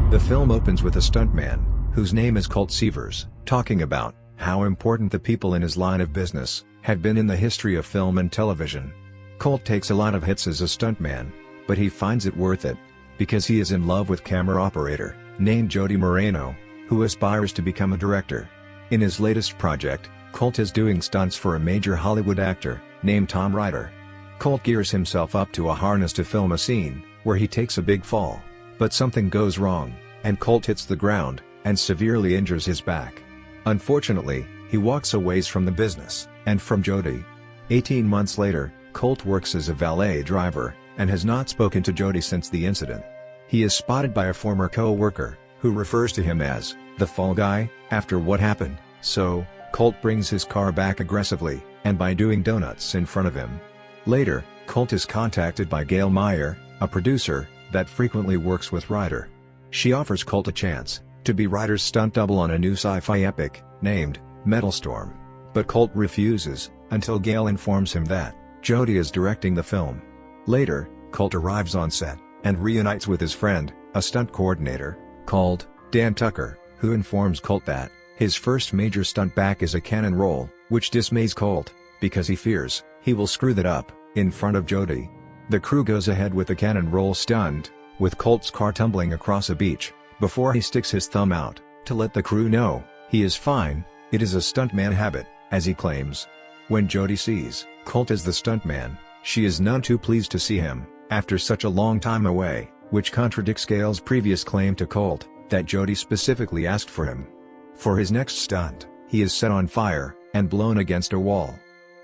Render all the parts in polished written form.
The film opens with a stuntman, whose name is Colt Seavers, talking about how important the people in his line of business have been in the history of film and television. Colt takes a lot of hits as a stuntman, but he finds it worth it, because he is in love with camera operator, named Jody Moreno, who aspires to become a director. In his latest project, Colt is doing stunts for a major Hollywood actor, named Tom Ryder. Colt gears himself up to a harness to film a scene, where he takes a big fall, but something goes wrong, and Colt hits the ground, and severely injures his back. Unfortunately, he walks away from the business, and from Jody. 18 months later, Colt works as a valet driver, and has not spoken to Jody since the incident. He is spotted by a former co-worker, who refers to him as the fall guy after what happened, so Colt brings his car back aggressively, and by doing donuts in front of him. Later, Colt is contacted by Gail Meyer, a producer that frequently works with Ryder. She offers Colt a chance to be Ryder's stunt double on a new sci-fi epic named Metal Storm, but Colt refuses until Gail informs him that Jody is directing the film. Later, Colt arrives on set and reunites with his friend, a stunt coordinator called Dan Tucker, who informs Colt that his first major stunt back is a cannon roll, which dismays Colt because he fears he will screw that up in front of Jody. The crew goes ahead with the cannon roll stunt, with Colt's car tumbling across a beach, before he sticks his thumb out to let the crew know he is fine. It is a stuntman habit, as he claims. When Jody sees Colt as the stuntman, she is none too pleased to see him after such a long time away, which contradicts Gail's previous claim to Colt that Jody specifically asked for him. For his next stunt, he is set on fire and blown against a wall.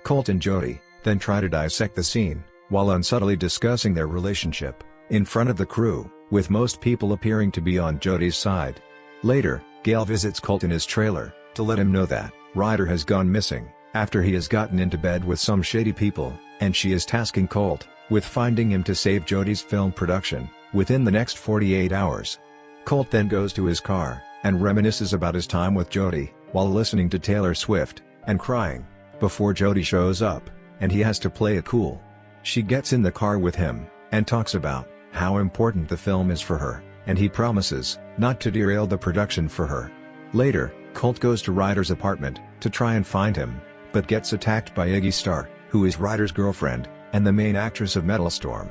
Colt and Jody then try to dissect the scene, while unsubtly discussing their relationship in front of the crew, with most people appearing to be on Jody's side. Later, Gail visits Colt in his trailer to let him know that Ryder has gone missing after he has gotten into bed with some shady people, and she is tasking Colt with finding him to save Jody's film production within the next 48 hours. Colt then goes to his car and reminisces about his time with Jody while listening to Taylor Swift and crying before Jody shows up, and he has to play it cool. She gets in the car with him and talks about how important the film is for her, and he promises not to derail the production for her. Later, Colt goes to Ryder's apartment to try and find him, but gets attacked by Iggy Starr, who is Ryder's girlfriend and the main actress of Metal Storm.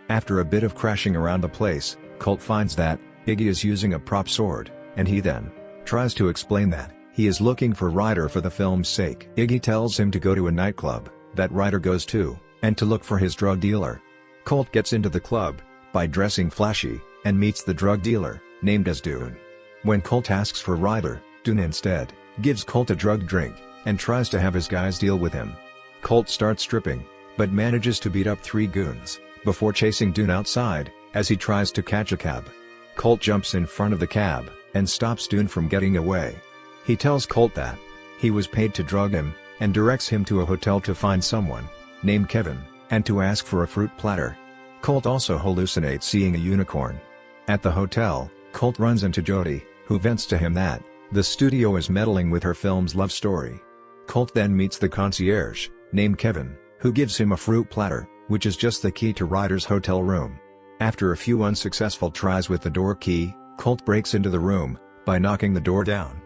After a bit of crashing around the place, Colt finds that Iggy is using a prop sword, and he then tries to explain that he is looking for Ryder for the film's sake. Iggy tells him to go to a nightclub that Ryder goes to, and to look for his drug dealer. Colt gets into the club by dressing flashy, and meets the drug dealer, named as Dune. When Colt asks for Ryder, Dune instead gives Colt a drug drink, and tries to have his guys deal with him. Colt starts stripping, but manages to beat up 3 goons, before chasing Dune outside, as he tries to catch a cab. Colt jumps in front of the cab, and stops Dune from getting away. He tells Colt that he was paid to drug him, and directs him to a hotel to find someone named Kevin, and to ask for a fruit platter. Colt also hallucinates seeing a unicorn. At the hotel, Colt runs into Jody, who vents to him that the studio is meddling with her film's love story. Colt then meets the concierge, named Kevin, who gives him a fruit platter, which is just the key to Ryder's hotel room. After a few unsuccessful tries with the door key, Colt breaks into the room by knocking the door down.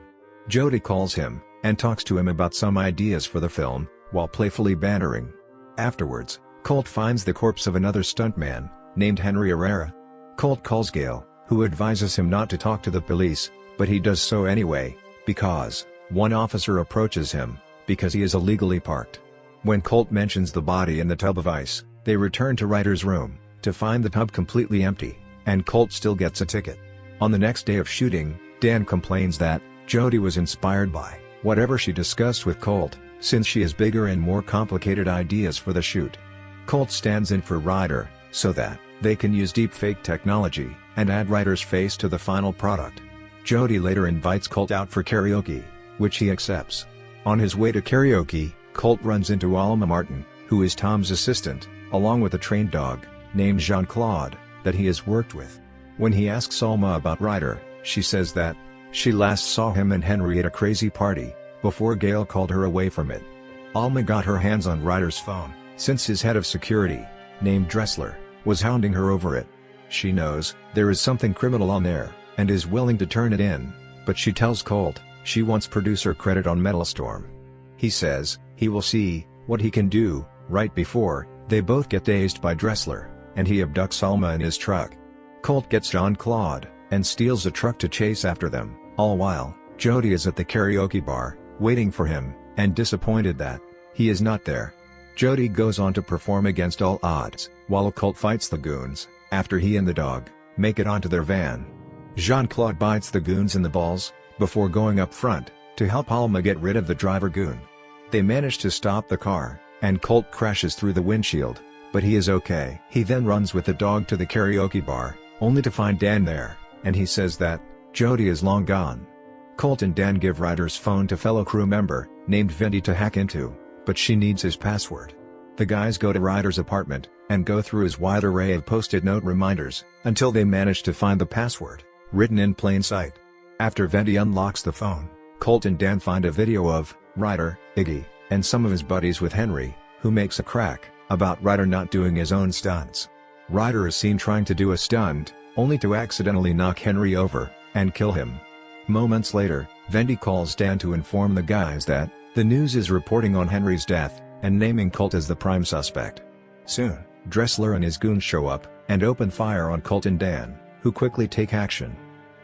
Jody calls him and talks to him about some ideas for the film, while playfully bantering. Afterwards, Colt finds the corpse of another stuntman named Henry Herrera. Colt calls Gail, who advises him not to talk to the police, but he does so anyway, because one officer approaches him because he is illegally parked. When Colt mentions the body in the tub of ice, they return to Ryder's room to find the tub completely empty, and Colt still gets a ticket. On the next day of shooting, Dan complains that Jody was inspired by whatever she discussed with Colt, since she has bigger and more complicated ideas for the shoot. Colt stands in for Ryder so that they can use deepfake technology and add Ryder's face to the final product. Jody later invites Colt out for karaoke, which he accepts. On his way to karaoke, Colt runs into Alma Martin, who is Tom's assistant, along with a trained dog named Jean-Claude that he has worked with. When he asks Alma about Ryder, she says that she last saw him and Henry at a crazy party, before Gail called her away from it. Alma got her hands on Ryder's phone, since his head of security, named Dressler, was hounding her over it. She knows there is something criminal on there, and is willing to turn it in, but she tells Colt she wants producer credit on Metal Storm. He says he will see what he can do. Right before they both get dazed by Dressler, and he abducts Alma in his truck. Colt gets Jean-Claude and steals a truck to chase after them, all while Jody is at the karaoke bar, waiting for him, and disappointed that he is not there. Jody goes on to perform against all odds, while Colt fights the goons, after he and the dog make it onto their van. Jean-Claude bites the goons in the balls, before going up front to help Alma get rid of the driver goon. They manage to stop the car, and Colt crashes through the windshield, but he is okay. He then runs with the dog to the karaoke bar, only to find Dan there, and he says that Jody is long gone. Colt and Dan give Ryder's phone to fellow crew member, named Venti, to hack into, but she needs his password. The guys go to Ryder's apartment, and go through his wide array of post-it note reminders, until they manage to find the password, written in plain sight. After Venti unlocks the phone, Colt and Dan find a video of Ryder, Iggy, and some of his buddies with Henry, who makes a crack about Ryder not doing his own stunts. Ryder is seen trying to do a stunt, only to accidentally knock Henry over and kill him. Moments later, Venti calls Dan to inform the guys that the news is reporting on Henry's death, and naming Colt as the prime suspect. Soon, Dressler and his goons show up, and open fire on Colt and Dan, who quickly take action.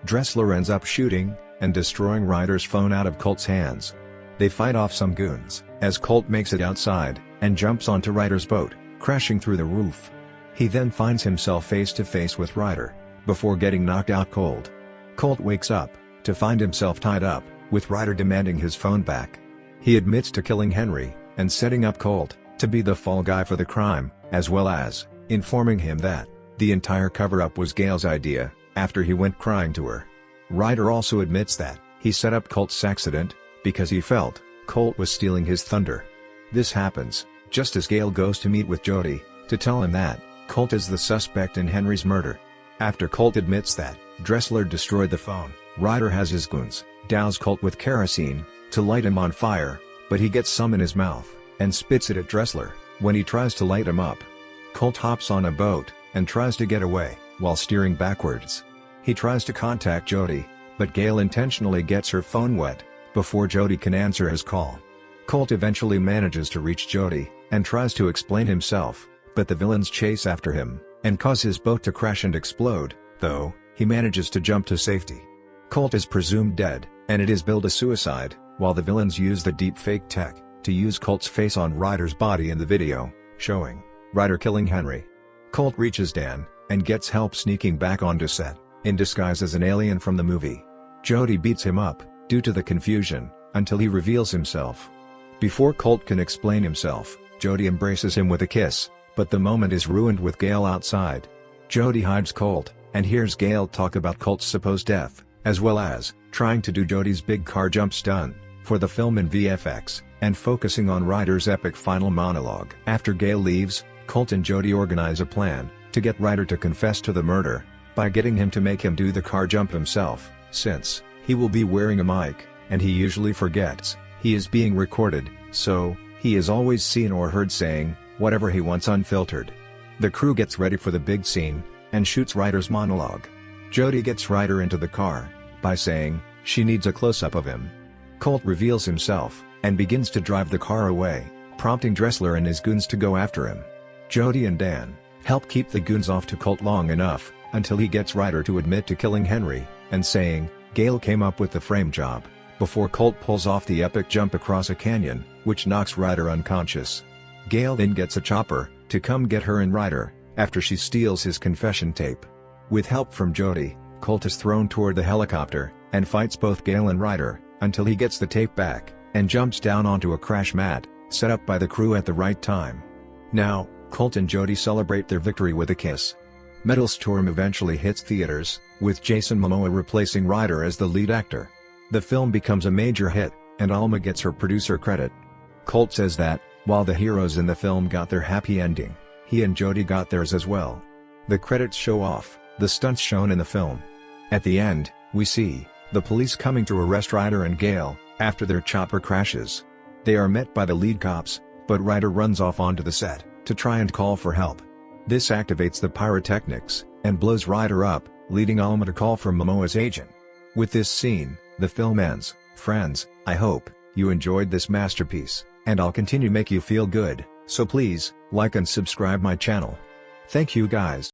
Dressler ends up shooting and destroying Ryder's phone out of Colt's hands. They fight off some goons, as Colt makes it outside, and jumps onto Ryder's boat, crashing through the roof. He then finds himself face to face with Ryder, before getting knocked out cold. Colt wakes up to find himself tied up, with Ryder demanding his phone back. He admits to killing Henry, and setting up Colt to be the fall guy for the crime, as well as informing him that the entire cover-up was Gail's idea, after he went crying to her. Ryder also admits that he set up Colt's accident because he felt Colt was stealing his thunder. This happens just as Gail goes to meet with Jody to tell him that Colt is the suspect in Henry's murder. After Colt admits that Dressler destroyed the phone, Ryder has his goons douse Colt with kerosene to light him on fire, but he gets some in his mouth and spits it at Dressler when he tries to light him up. Colt hops on a boat and tries to get away while steering backwards. He tries to contact Jody, but Gail intentionally gets her phone wet before Jody can answer his call. Colt eventually manages to reach Jody and tries to explain himself, but the villains chase after him and cause his boat to crash and explode, though he manages to jump to safety. Colt is presumed dead, and it is billed a suicide, while the villains use the deepfake tech to use Colt's face on Ryder's body in the video, showing Ryder killing Henry. Colt reaches Dan and gets help sneaking back onto set, in disguise as an alien from the movie. Jody beats him up due to the confusion, until he reveals himself. Before Colt can explain himself, Jody embraces him with a kiss, but the moment is ruined with Gail outside. Jody hides Colt, and hears Gail talk about Colt's supposed death, as well as trying to do Jody's big car jump stunt for the film in VFX, and focusing on Ryder's epic final monologue. After Gail leaves, Colt and Jody organize a plan to get Ryder to confess to the murder, by getting him to make him do the car jump himself, since he will be wearing a mic, and he usually forgets he is being recorded, so he is always seen or heard saying whatever he wants unfiltered. The crew gets ready for the big scene, and shoots Ryder's monologue. Jody gets Ryder into the car by saying she needs a close-up of him. Colt reveals himself and begins to drive the car away, prompting Dressler and his goons to go after him. Jody and Dan help keep the goons off to Colt long enough until he gets Ryder to admit to killing Henry and saying Gail came up with the frame job, before Colt pulls off the epic jump across a canyon, which knocks Ryder unconscious. Gail then gets a chopper to come get her and Ryder after she steals his confession tape. With help from Jody, Colt is thrown toward the helicopter and fights both Gail and Ryder until he gets the tape back and jumps down onto a crash mat set up by the crew at the right time. Now, Colt and Jody celebrate their victory with a kiss. Metal Storm eventually hits theaters, with Jason Momoa replacing Ryder as the lead actor. The film becomes a major hit, and Alma gets her producer credit. Colt says that, while the heroes in the film got their happy ending, he and Jody got theirs as well. The credits show off the stunts shown in the film. At the end, we see the police coming to arrest Ryder and Gail after their chopper crashes. They are met by the lead cops, but Ryder runs off onto the set to try and call for help. This activates the pyrotechnics and blows Ryder up, leading Alma to call for Momoa's agent. With this scene, the film ends. Friends, I hope you enjoyed this masterpiece, and I'll continue to make you feel good, so please, like and subscribe my channel. Thank you guys.